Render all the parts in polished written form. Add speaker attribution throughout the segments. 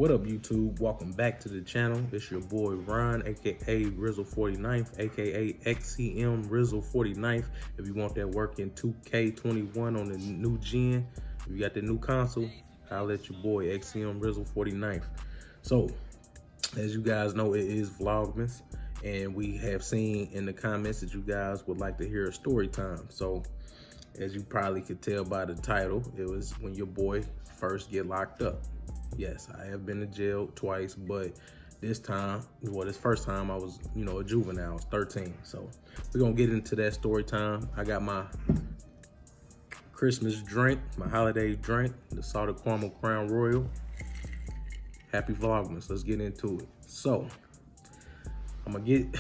Speaker 1: What up, YouTube? Welcome back to the channel. It's your boy Ron, aka Rizzle 49th, aka XCM Rizzle 49th. If you want that work in 2K21 on the new gen, if you got the new console, I'll let your boy XCM Rizzle 49th. So, as you guys know, it is Vlogmas, and we have seen in the comments that you guys would like to hear a story time. So, as you probably could tell by the title, it was when your boy first get locked up. Yes, I have been to jail twice, but this time, well, this first time I was, a juvenile. I was 13. So we're gonna get into that story time. I got my Christmas drink, my holiday drink, the salted caramel Crown Royal. Happy Vlogmas. Let's get into it. So I'm gonna get,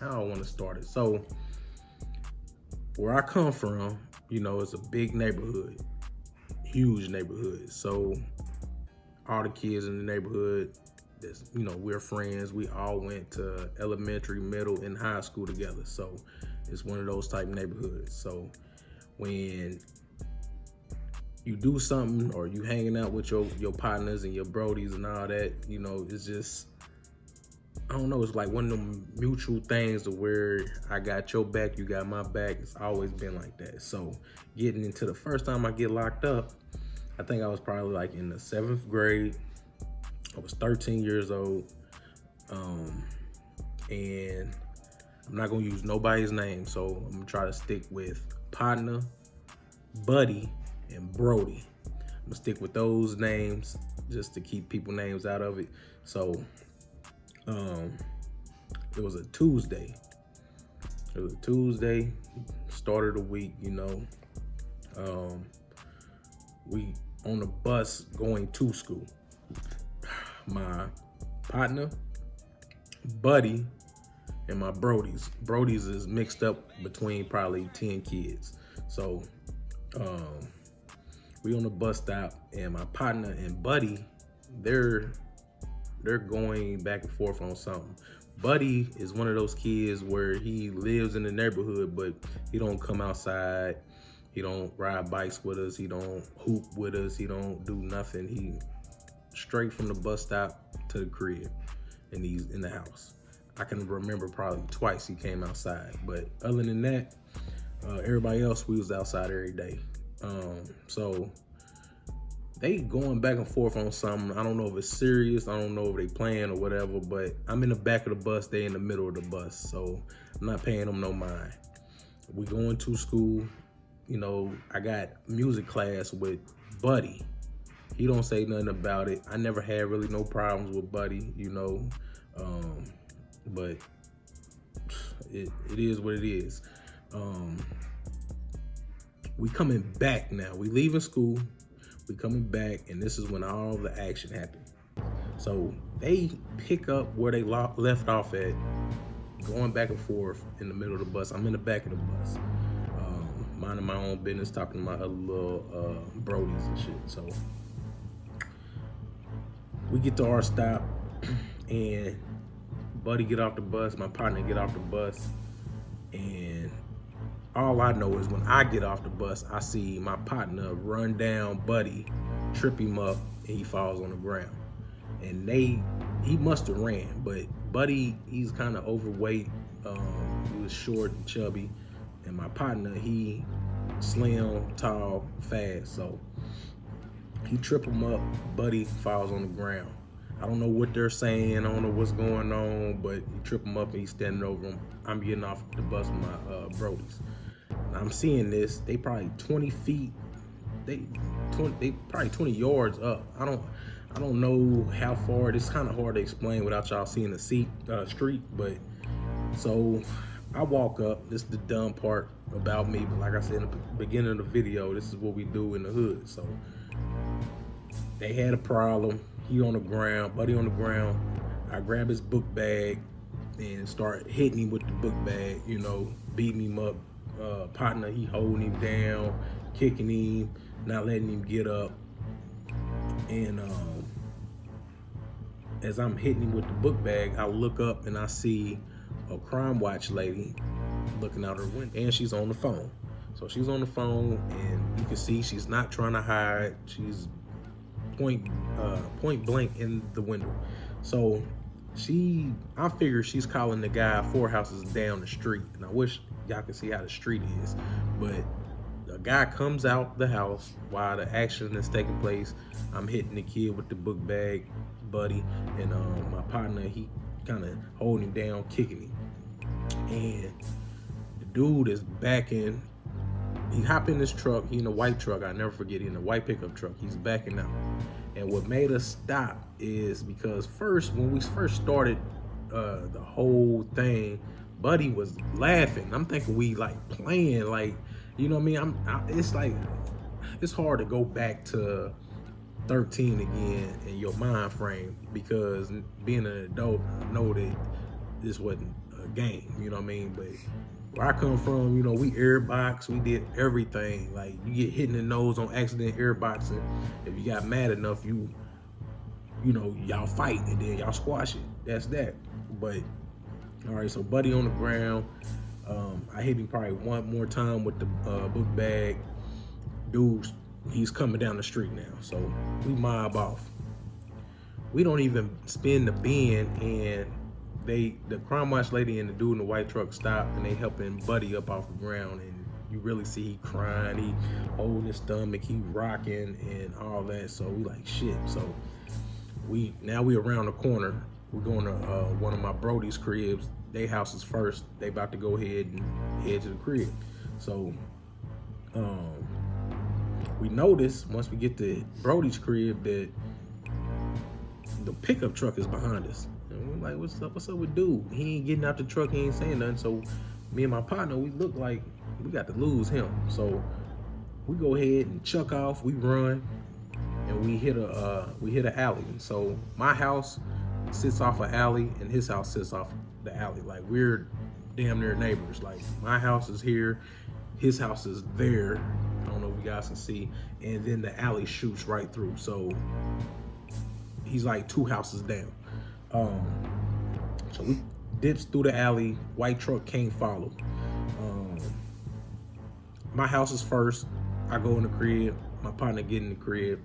Speaker 1: how I want to start it. So where I come from, it's a big neighborhood. Huge neighborhood. So all the kids in the neighborhood, we're friends. We all went to elementary, middle, and high school together. So it's one of those type neighborhoods. So when you do something or you hanging out with your partners and your brodies and all that, it's just, I don't know, it's like one of them mutual things to where I got your back, you got my back. It's always been like that. So getting into the first time I get locked up, I think I was probably like in the 7th grade. I was 13 years old. And I'm not gonna use nobody's name. So I'm gonna try to stick with partner, buddy, and Brody. I'm gonna stick with those names just to keep people names out of it. So it was a Tuesday. Start of the week, we on the bus going to school. My partner, buddy, and my brodies. Brodies is mixed up between probably 10 kids. So we on the bus stop, and my partner and buddy, they're going back and forth on something. Buddy is one of those kids where he lives in the neighborhood, but he don't come outside. He don't ride bikes with us. He don't hoop with us. He don't do nothing. He straight from the bus stop to the crib, and he's in the house. I can remember probably twice he came outside, but other than that, everybody else, we was outside every day. So they going back and forth on something. I don't know if it's serious. I don't know if they playing or whatever, but I'm in the back of the bus. They in the middle of the bus. So I'm not paying them no mind. We going to school. I got music class with Buddy. He don't say nothing about it. I never had really no problems with Buddy, but it is what it is. We coming back now. We leaving school. We coming back, and this is when all the action happened. So they pick up where they left off at, going back and forth in the middle of the bus. I'm in the back of the bus, minding my own business, talking to my other little brodies and shit. So we get to our stop, and Buddy get off the bus, my partner get off the bus, and all I know is when I get off the bus, I see my partner run down Buddy, trip him up, and he falls on the ground. And he must have ran, but Buddy, he's kind of overweight. He was short and chubby. And my partner, he slim, tall, fast. So he trip him up, Buddy falls on the ground. I don't know what they're saying. I don't know what's going on, but he trip him up and he's standing over him. I'm getting off the bus with my brodies. And I'm seeing this. They probably 20 feet. They probably 20 yards up. I don't know how far. It's kind of hard to explain without y'all seeing the street. But so I walk up. This is the dumb part about me. But like I said in the beginning of the video, this is what we do in the hood. So they had a problem. He on the ground, Buddy on the ground. I grab his book bag and start hitting him with the book bag, beating him up. Partner, he holding him down, kicking him, not letting him get up. And as I'm hitting him with the book bag, I look up and I see a crime watch lady looking out her window, and she's on the phone. So she's on the phone, and you can see she's not trying to hide. She's point blank in the window. So I figure she's calling the guy 4 houses down the street, and I wish y'all could see how the street is, but a guy comes out the house while the action is taking place. I'm hitting the kid with the book bag, Buddy, and my partner, he kind of holding him down, kicking him, and the dude is backing. He hop in this truck. He in a white truck. I never forget. He in a white pickup truck. He's backing out. And what made us stop is because when we first started the whole thing, Buddy was laughing. I'm thinking we like playing, like, you know what I mean? It's like, it's hard to go back to 13 again in your mind frame, because being an adult, I know that this wasn't a game, you know what I mean? But where I come from, you know, we airbox, we did everything. Like, you get hit in the nose on accident airboxing. If you got mad enough, you know, y'all fight and then y'all squash it. That's that. But, all right, so Buddy on the ground. I hit him probably one more time with the book bag. Dude, he's coming down the street now. So we mob off. We don't even spin the bend, and the crime watch lady and the dude in the white truck stop, and they helping Buddy up off the ground, and you really see he crying, he holding his stomach, he rocking and all that. So we like, shit. So we around the corner. We're going to one of my Brody's cribs. They house is first. They about to go ahead and head to the crib. So we notice once we get to Brody's crib that the pickup truck is behind us. And we're like, what's up with dude? He ain't getting out the truck, he ain't saying nothing. So me and my partner, we look like we got to lose him. So we go ahead and chuck off, we run, and we hit a alley. So my house sits off an alley and his house sits off the alley. Like, we're damn near neighbors. Like, my house is here, his house is there. I don't know if you guys can see. And then the alley shoots right through. So he's like 2 houses down. So we dips through the alley. White truck can't follow. My house is first. I go in the crib. My partner get in the crib.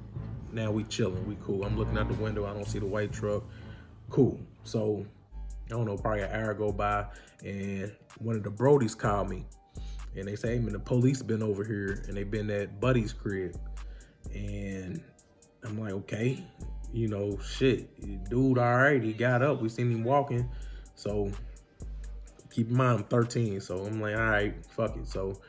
Speaker 1: Now we chilling. We cool. I'm looking out the window. I don't see the white truck. Cool. So I don't know, probably an hour go by, and one of the Brodies called me, and they say, hey man, the police been over here, and they been at Buddy's crib. And I'm like, okay, you know, shit, dude, all right, he got up, we seen him walking. So keep in mind, I'm 13, so I'm like, all right, fuck it. So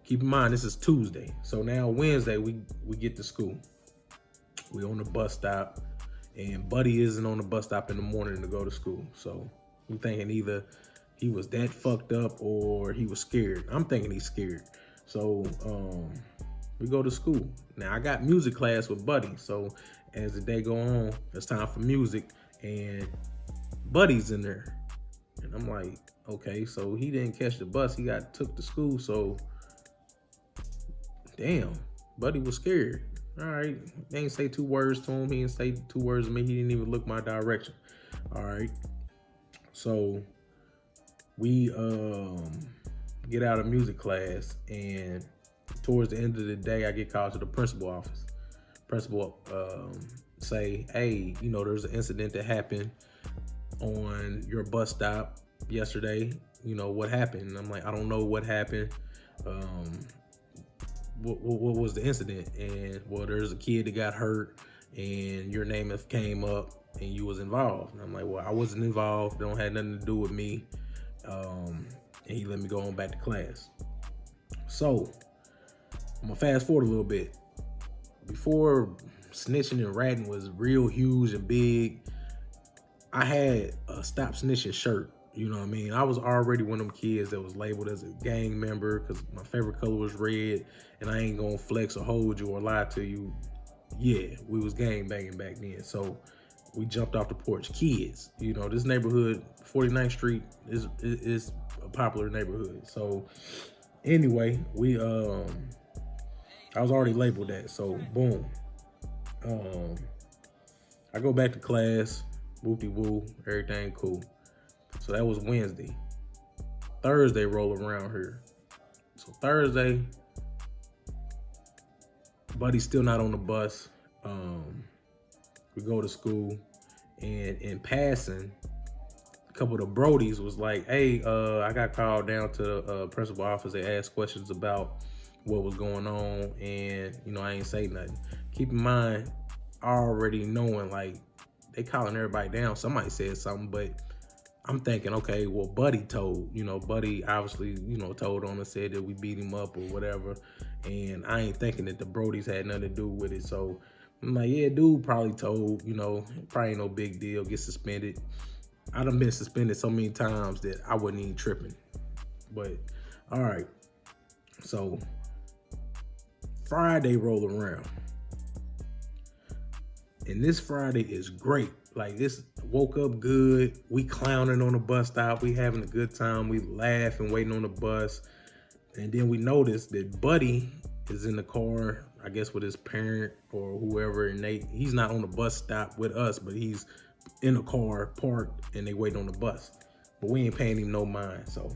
Speaker 1: keep in mind, this is Tuesday. So now Wednesday, we get to school. We on the bus stop, and Buddy isn't on the bus stop in the morning to go to school. So I'm thinking either he was that fucked up or he was scared. I'm thinking he's scared. So we go to school. Now I got music class with Buddy. So as the day go on, it's time for music, and Buddy's in there. And I'm like, okay, so he didn't catch the bus. He got took to school. So damn, Buddy was scared. All right, they ain't say 2 words to him. He didn't say 2 words to me. He didn't even look my direction. All right, so we get out of music class, and towards the end of the day, I get called to the principal office. Principal say, hey, you know, there's an incident that happened on your bus stop yesterday. You know, what happened? And I'm like, I don't know what happened. What was the incident? And well, there's a kid that got hurt, and your name came up, and you was involved. And I'm like, well, I wasn't involved. It don't have nothing to do with me. And he let me go on back to class. So I'm gonna fast forward a little bit. Before snitching and ratting was real huge and big, I had a Stop Snitching shirt. You know what I mean? I was already one of them kids that was labeled as a gang member because my favorite color was red, and I ain't gonna flex or hold you or lie to you. Yeah, we was gang banging back then. So we jumped off the porch. Kids, you know, this neighborhood, 49th Street, is a popular neighborhood. So anyway, I was already labeled that. So boom. I go back to class, whoop-de-woo, everything cool. So that was Wednesday. Thursday roll around here. So Thursday, Buddy's still not on the bus. We go to school, and in passing, a couple of the Brodies was like, "Hey, I got called down to the principal office. They asked questions about what was going on, and I ain't say nothing." Keep in mind, already knowing like they calling everybody down. Somebody said something, but I'm thinking, okay, well, Buddy told, Buddy obviously, told on and said that we beat him up or whatever. And I ain't thinking that the Brodies had nothing to do with it. So I'm like, yeah, dude probably told, probably ain't no big deal, get suspended. I done been suspended so many times that I wasn't even tripping. But all right. So Friday roll around. And this Friday is great. Like, this, woke up good. We clowning on the bus stop. We having a good time. We laughing, waiting on the bus. And then we notice that Buddy is in the car, I guess with his parent or whoever. And he's not on the bus stop with us, but he's in the car parked and they waiting on the bus. But we ain't paying him no mind. So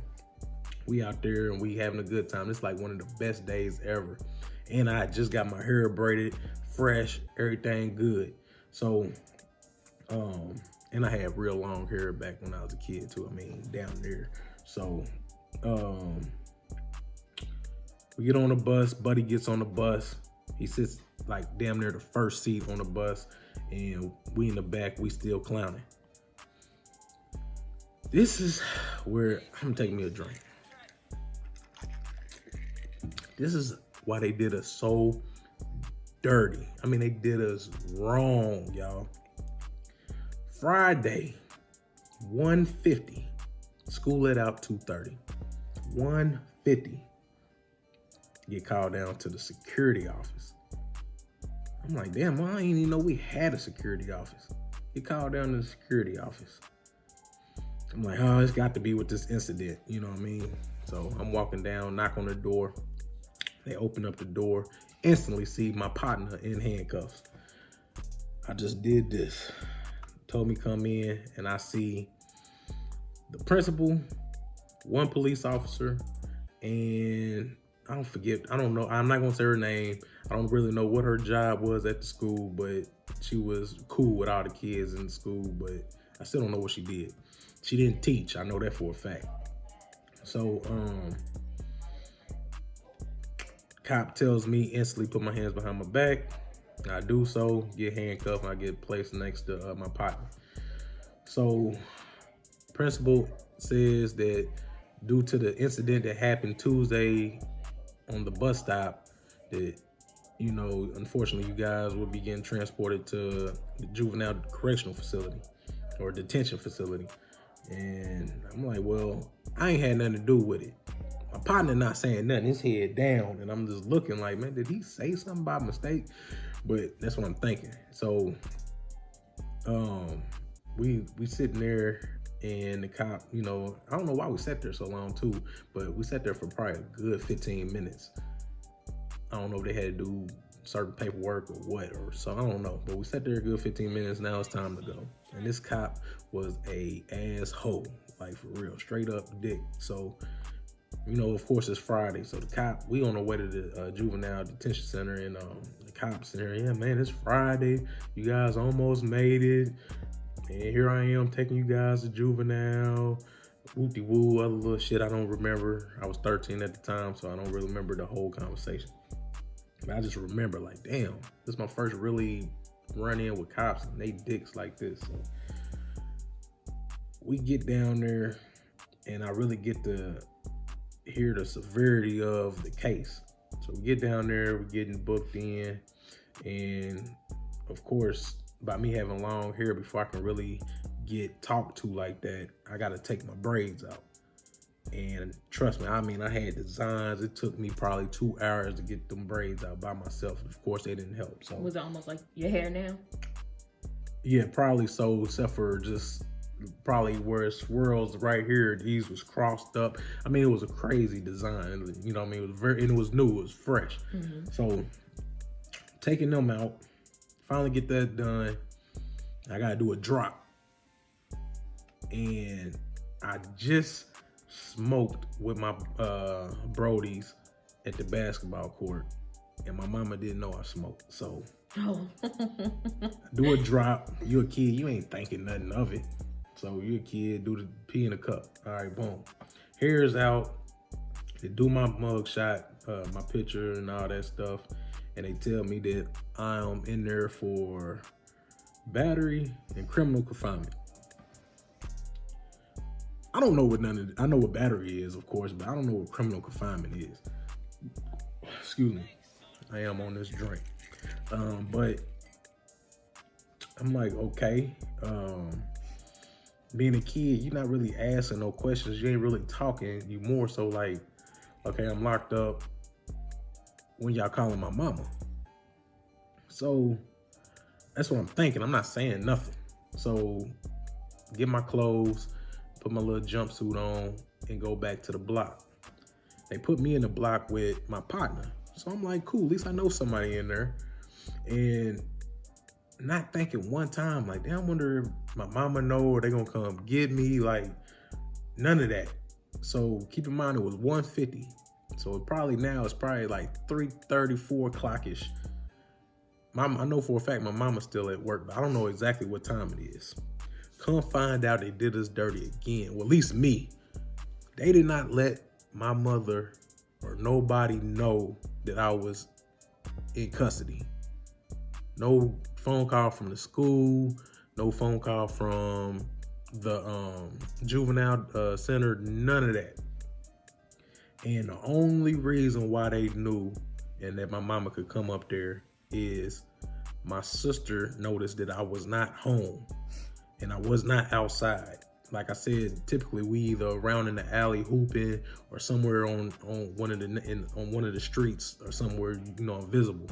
Speaker 1: we out there and we having a good time. It's like one of the best days ever. And I just got my hair braided, fresh, everything good. So, and I had real long hair back when I was a kid too. I mean, down there. So, we get on the bus. Buddy gets on the bus. He sits like damn near the first seat on the bus, and we in the back. We still clowning. This is where I'm taking me a drink. This is why they did us so dirty. I mean, they did us wrong, y'all. Friday, 1:50. School let out 2:30. 1:50. Get called down to the security office. I'm like, damn, well, I didn't even know we had a security office. Get called down to the security office. I'm like, oh, it's got to be with this incident. You know what I mean? So I'm walking down, knock on the door. They open up the door, instantly see my partner in handcuffs. I just did this. Told me come in, and I see the principal, one police officer, and I don't know. I'm not gonna say her name. I don't really know what her job was at the school, but she was cool with all the kids in the school, but I still don't know what she did. She didn't teach. I know that for a fact. So, cop tells me instantly put my hands behind my back. I do so, get handcuffed, and I get placed next to my partner. So, principal says that due to the incident that happened Tuesday on the bus stop, that, unfortunately, you guys will be getting transported to the juvenile correctional facility or detention facility. And I'm like, well, I ain't had nothing to do with it. My partner not saying nothing, his head down, and I'm just looking like, man, did he say something by mistake? But that's what I'm thinking. So, we sitting there, and the cop, I don't know why we sat there so long too, but we sat there for probably a good 15 minutes. I don't know if they had to do certain paperwork or what, or so, I don't know. But we sat there a good 15 minutes. Now it's time to go. And this cop was a asshole, like for real, straight up dick. So, of course it's Friday. So the cop, we on our way to the juvenile detention center, and the cops in there, yeah, man, it's Friday. You guys almost made it. And here I am taking you guys to juvenile. Whoop-de-woo, other little shit I don't remember. I was 13 at the time, so I don't really remember the whole conversation. But I just remember, like, damn, this is my first really run in with cops, and they dicks like this. So we get down there, and I really get to hear the severity of the case. So we get down there, we're getting booked in, and of course, by me having long hair, before I can really get talked to like that, I gotta take my braids out. And trust me, I mean, I had designs. It took me probably 2 hours to get them braids out by myself. Of course, they didn't help. So
Speaker 2: was it almost like your hair now?
Speaker 1: Yeah, probably so, except for just probably where it swirls right here. These was crossed up. I mean, it was a crazy design. You know what I mean? It was and it was new. It was fresh. Mm-hmm. So taking them out, finally get that done. I gotta do a drop, and I just smoked with my brodies at the basketball court, and my mama didn't know I smoked. So
Speaker 2: Oh.
Speaker 1: Do a drop. You a kid, you ain't thinking nothing of it. So you a kid, do the pee in the cup. All right, boom. Hair's out. They do my mug shot, my picture and all that stuff. And they tell me that I'm in there for battery and criminal confinement. I don't know what I know what battery is, of course, but I don't know what criminal confinement is. Excuse me. I am on this drink. But I'm like, okay. Being a kid, you're not really asking no questions. You ain't really talking. You more so like, okay, I'm locked up. When y'all calling my mama? So that's what I'm thinking. I'm not saying nothing. So get my clothes, put my little jumpsuit on, and go back to the block. They put me in the block with my partner. So I'm like, cool, at least I know somebody in there. And not thinking one time, like, damn, I wonder if my mama know or they gonna come get me. Like, none of that. So keep in mind it was 1:50. So it's probably like 3:30, 4 o'clock-ish. I know for a fact my mama's still at work, but I don't know exactly what time it is. Come find out they did us dirty again. Well, at least me. They did not let my mother or nobody know that I was in custody. No phone call from the school, no phone call from the juvenile center, none of that. And the only reason why they knew and that my mama could come up there is my sister noticed that I was not home and I was not outside. Like I said, typically we either around in the alley hooping or somewhere on one of the streets or somewhere, you know, invisible.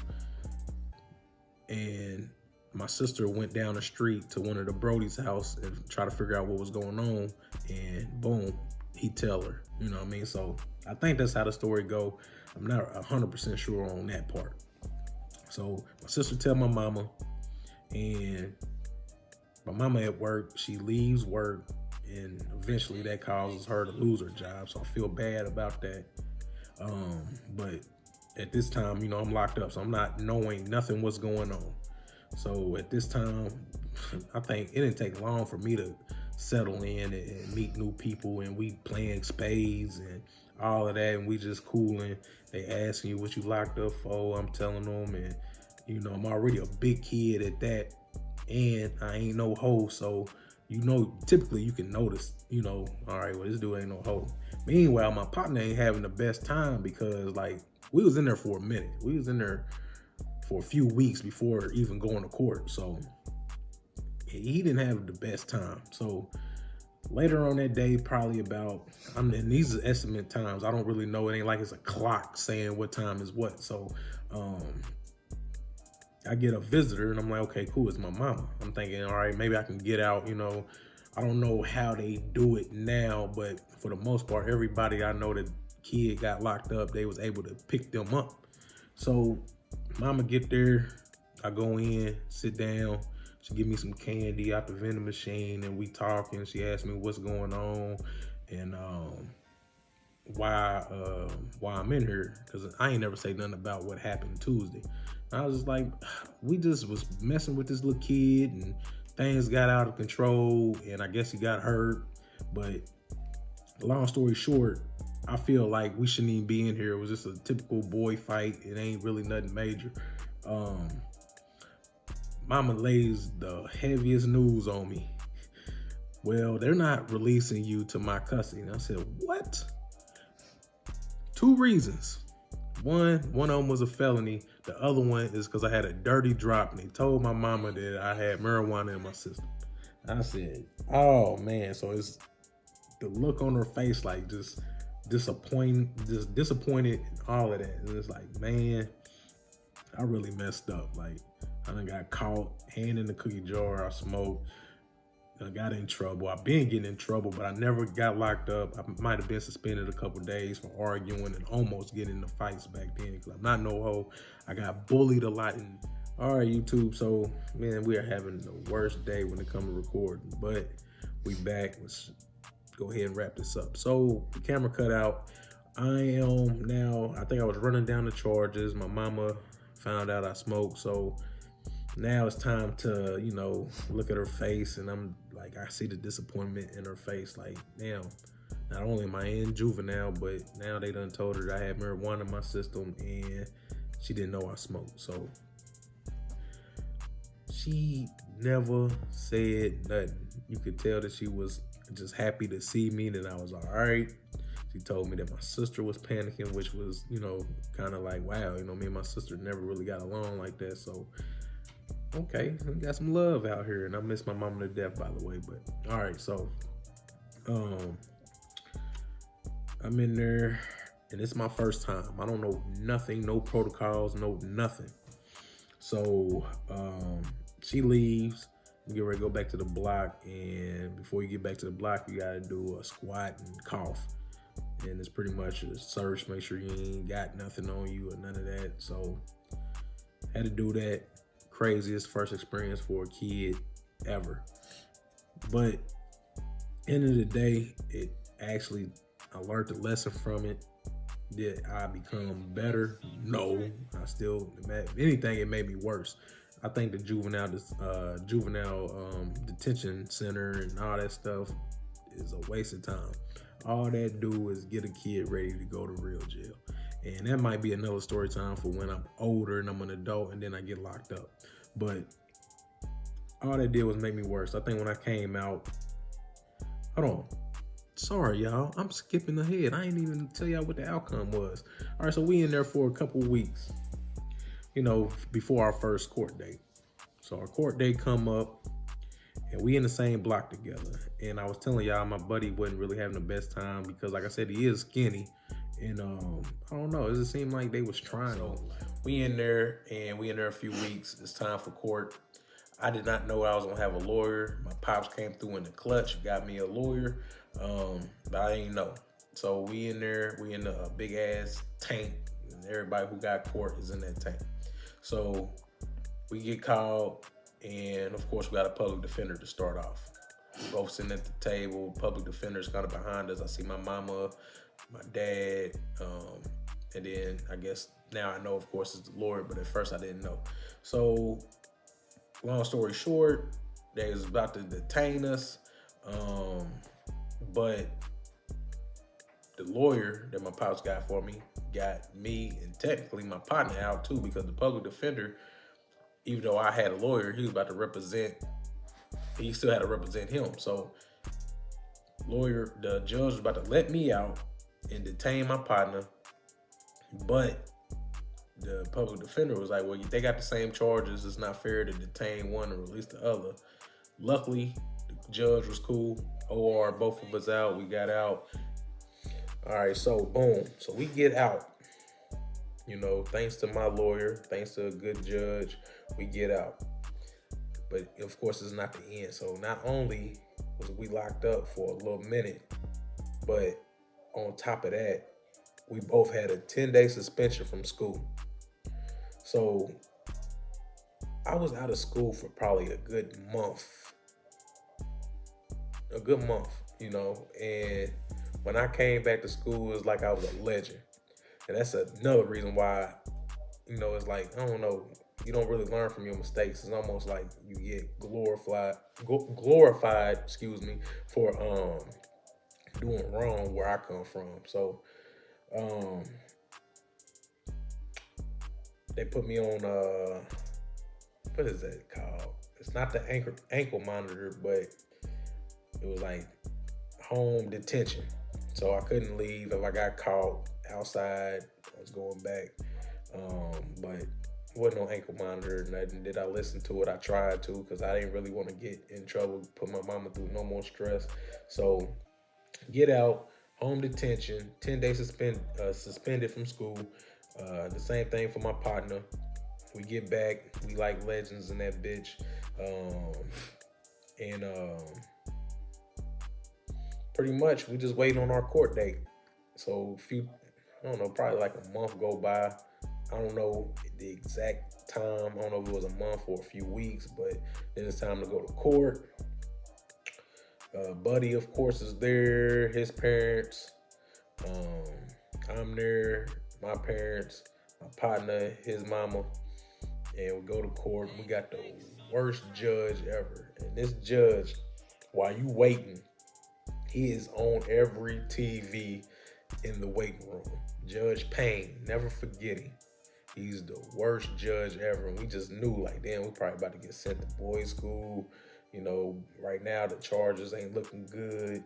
Speaker 1: And my sister went down the street to one of the Brody's house and try to figure out what was going on, and boom, he tell her, you know what I mean? So I think that's how the story go. I'm not 100% sure on that part. So my sister tell my mama, and my mama at work, she leaves work, and eventually that causes her to lose her job. So I feel bad about that. But at this time, you know, I'm locked up, so I'm not knowing nothing what's going on. So at this time, I think it didn't take long for me to settle in and meet new people, and we playing spades and all of that, and we just cooling. They asking you what you locked up for. I'm telling them, and you know, I'm already a big kid at that, and I ain't no hoe, so you know, typically you can notice, you know, all right, well, this dude ain't no hoe. Meanwhile, my partner ain't having the best time because, like, we was in there for a minute. We was in there for a few weeks before even going to court. So he didn't have the best time. So later on that day, probably about, and these are estimate times. I don't really know. It ain't like it's a clock saying what time is what. So I get a visitor and I'm like, okay, cool, it's my mama. I'm thinking, all right, maybe I can get out, you know. I don't know how they do it now, but for the most part, everybody I know that kid got locked up, they was able to pick them up. So mama get there, I go in, sit down, she give me some candy out the vending machine, and we talking. She asked me what's going on and why I'm in here, because I ain't never say nothing about what happened Tuesday. I was just like, we just was messing with this little kid and things got out of control, and I guess he got hurt. But long story short, I feel like we shouldn't even be in here. It was just a typical boy fight. It ain't really nothing major. Mama lays the heaviest news on me. Well, they're not releasing you to my custody. And I said, what? 2 reasons. One of them was a felony. The other one is because I had a dirty drop, and they told my mama that I had marijuana in my system. I said, oh man. So it's the look on her face, like just disappointed and all of that. And it's like, man, I really messed up. Like, I done got caught, hand in the cookie jar, I smoked. I got in trouble. I've been getting in trouble, but I never got locked up. I might have been suspended a couple days for arguing and almost getting into fights back then, because I'm not no hoe. I got bullied a lot. And all right, YouTube. So, man, we are having the worst day when it comes to recording, but we back. Let's go ahead and wrap this up. So the camera cut out. I think I was running down the charges. My mama found out I smoked, so Now it's time to, look at her face, and I'm like, I see the disappointment in her face. Like, damn, not only am I in juvenile, but now they done told her that I had marijuana in my system, and she didn't know I smoked. So she never said nothing. You could tell that she was just happy to see me, that I was all right. She told me that my sister was panicking, which was, kind of like, wow, me and my sister never really got along like that. So, okay, we got some love out here, and I miss my mom to death, by the way. But all right, so I'm in there, and it's my first time. I don't know nothing, no protocols, no nothing. So she leaves. We get ready to go back to the block, and before you get back to the block, you gotta do a squat and cough. And it's pretty much a search, make sure you ain't got nothing on you or none of that. So had to do that. Craziest first experience for a kid ever. But end of the day, I learned the lesson from it. Did I become better? No. If anything, it made me worse. I think the juvenile detention center and all that stuff is a waste of time. All that do is get a kid ready to go to real jail. And that might be another story time for when I'm older and I'm an adult and then I get locked up. But all that did was make me worse. I think when I came out, hold on. Sorry, y'all. I'm skipping ahead. I ain't even tell y'all what the outcome was. All right, so we in there for a couple weeks, before our first court date. So our court date come up, and we in the same block together. And I was telling y'all my buddy wasn't really having the best time because, like I said, he is skinny. And I don't know, it just seemed like they was trying. So we in there, and we in there a few weeks. It's time for court. I did not know I was gonna have a lawyer. My pops came through in the clutch, got me a lawyer, but I didn't know. So we in there, we in a big ass tank, and everybody who got court is in that tank. So we get called, and of course we got a public defender to start off. We both sitting at the table, public defender's kind of behind us. I see my mama, my dad, and then I guess now I know, of course, it's the lawyer, but at first I didn't know. So long story short, they was about to detain us, but the lawyer that my pops got for me got me and technically my partner out too, because the public defender, even though I had a lawyer, he still had to represent him. So the judge was about to let me out and detain my partner, but the public defender was like, well, they got the same charges. It's not fair to detain one and release the other. Luckily, the judge was cool. OR, both of us out. We got out. All right, so boom. So we get out. Thanks to my lawyer, thanks to a good judge, we get out. But of course, it's not the end. So not only was we locked up for a little minute, but on top of that, we both had a 10-day suspension from school. So I was out of school for probably a good month, and when I came back to school, it was like I was a legend. And that's another reason why, it's like, I don't know, you don't really learn from your mistakes. It's almost like you get glorified, for doing wrong where I come from. So they put me on what is that called? It's not the ankle monitor, but it was like home detention. So I couldn't leave if I got caught outside. I was going back, but it wasn't no ankle monitor. Nothing. Did I listen to it? I tried to, because I didn't really want to get in trouble, put my mama through no more stress. So get out, home detention, 10 days suspended from school. The same thing for my partner. We get back, we like legends in that bitch, and pretty much we just waiting on our court date. So probably like a month go by. I don't know the exact time. I don't know if it was a month or a few weeks, but then it's time to go to court. Buddy, of course, is there. His parents. I'm there. My parents. My partner. His mama. and we go to court. We got the worst judge ever. And this judge, while you waiting, he is on every TV in the waiting room. Judge Payne, never forget him. He's the worst judge ever. And we just knew, like, damn, we're probably about to get sent to boys' school. You know, right now the charges ain't looking good.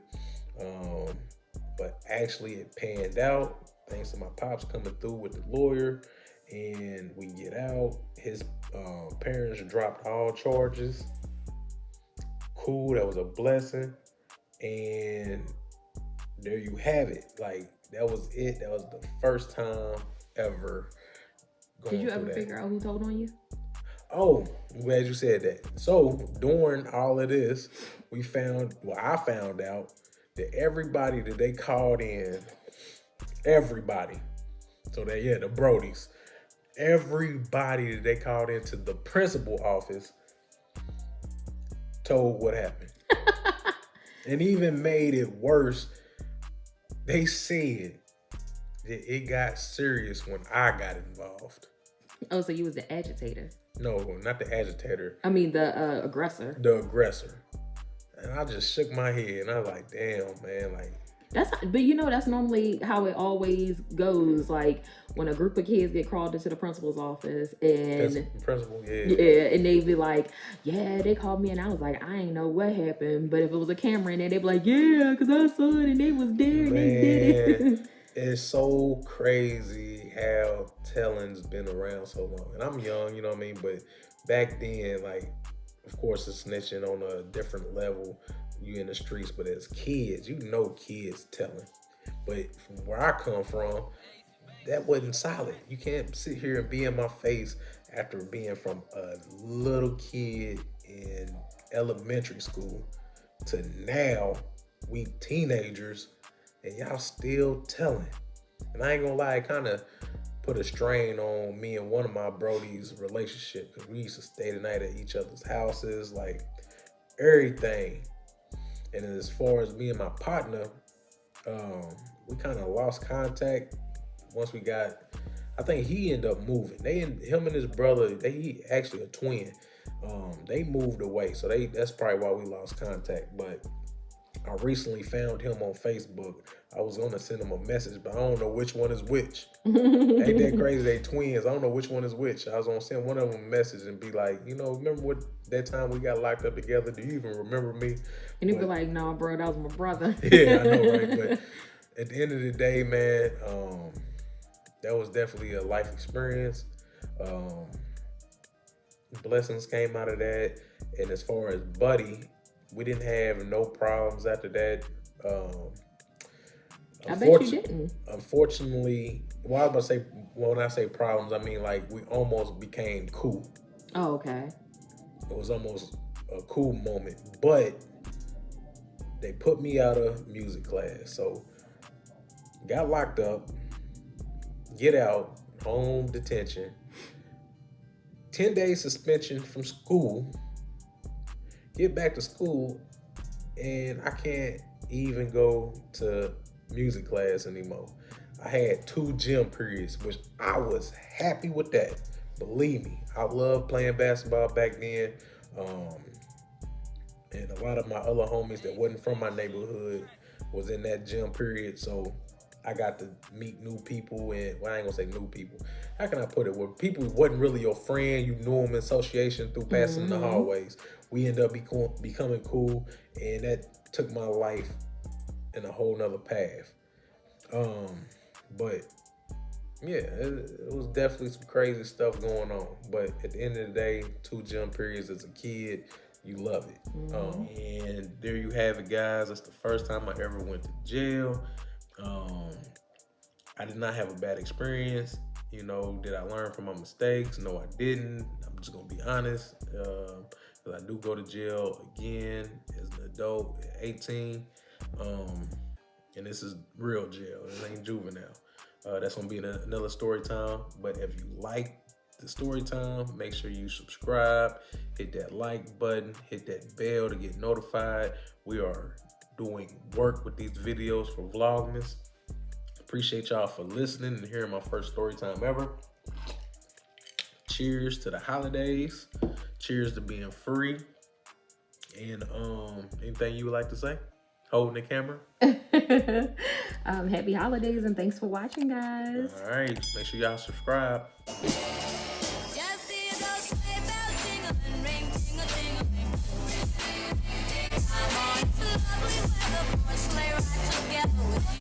Speaker 1: But actually it panned out thanks to my pops coming through with the lawyer. And we get out. His parents dropped all charges. Cool, that was a blessing. And there you have it. Like, that was it. That was the first time ever going.
Speaker 2: Did you ever figure out who told on you?
Speaker 1: Oh, I'm glad you said that. So during all of this, I found out that everybody that they called in, everybody, so that, yeah, the Brodies, everybody that they called into the principal office told what happened. And even made it worse, they said that it got serious when I got involved.
Speaker 2: Oh, so you was the agitator?
Speaker 1: No, not the agitator.
Speaker 2: I mean the aggressor.
Speaker 1: The aggressor. And I just shook my head and I was like, damn, man, like.
Speaker 2: But you know, that's normally how it always goes. Like when a group of kids get crawled into the principal's office and and they be like, yeah, they called me and I was like, I ain't know what happened. But if it was a camera in there, they'd be like, yeah, because I saw it and they was there and they did it.
Speaker 1: It's so crazy how telling's been around so long. And I'm young, you know what I mean? But back then, like, of course, it's snitching on a different level. You in the streets, but as kids, you know kids telling. But from where I come from, that wasn't solid. You can't sit here and be in my face after being from a little kid in elementary school to now we teenagers and y'all still telling. And I ain't gonna lie, it kind of put a strain on me and one of my brodies' relationship because we used to stay the night at each other's houses, like everything. And as far as me and my partner, we kind of lost contact once we got, I think he ended up moving. Him and his brother, he actually a twin. They moved away. So that's probably why we lost contact. But I recently found him on Facebook. I was gonna send him a message, but I don't know which one is which. Ain't that crazy? They twins. I don't know which one is which. I was gonna send one of them a message and be like, you know, remember what that time we got locked up together? Do you even remember me?
Speaker 2: And he'd be like, nah, bro, that was my brother.
Speaker 1: Yeah, I know, right? But at the end of the day, man, that was definitely a life experience. Blessings came out of that. And as far as Buddy, we didn't have no problems after that.
Speaker 2: I bet you didn't.
Speaker 1: Unfortunately, well, I was about to say, when I say problems, I mean like we almost became cool.
Speaker 2: Oh, okay.
Speaker 1: It was almost a cool moment, but they put me out of music class. So got locked up, get out, home detention, 10 days suspension from school, get back to school, and I can't even go to music class anymore. I had 2 gym periods, which I was happy with that. Believe me, I loved playing basketball back then. And a lot of my other homies that wasn't from my neighborhood was in that gym period. So I got to meet new people, and well, I ain't gonna say new people. How can I put it? Where people wasn't really your friend, you knew them in association through passing the hallways. We ended up becoming cool, and that took my life in a whole nother path. But yeah, it was definitely some crazy stuff going on. But at the end of the day, 2 gym periods as a kid, you love it. And there you have it, guys. That's the first time I ever went to jail. I did not have a bad experience. You know, did I learn from my mistakes? No, I didn't. I'm just gonna be honest. Because I do go to jail again as an adult at 18. And this is real jail. This ain't juvenile. That's gonna be another story time. But if you like the story time, make sure you subscribe, hit that like button, hit that bell to get notified. We are doing work with these videos for Vlogmas. Appreciate y'all for listening and hearing my first story time ever. cheers to the holidays. Cheers to being free. And anything you would like to say? Holding the camera.
Speaker 2: Happy holidays and thanks for watching, guys.
Speaker 1: All right. Make sure y'all subscribe.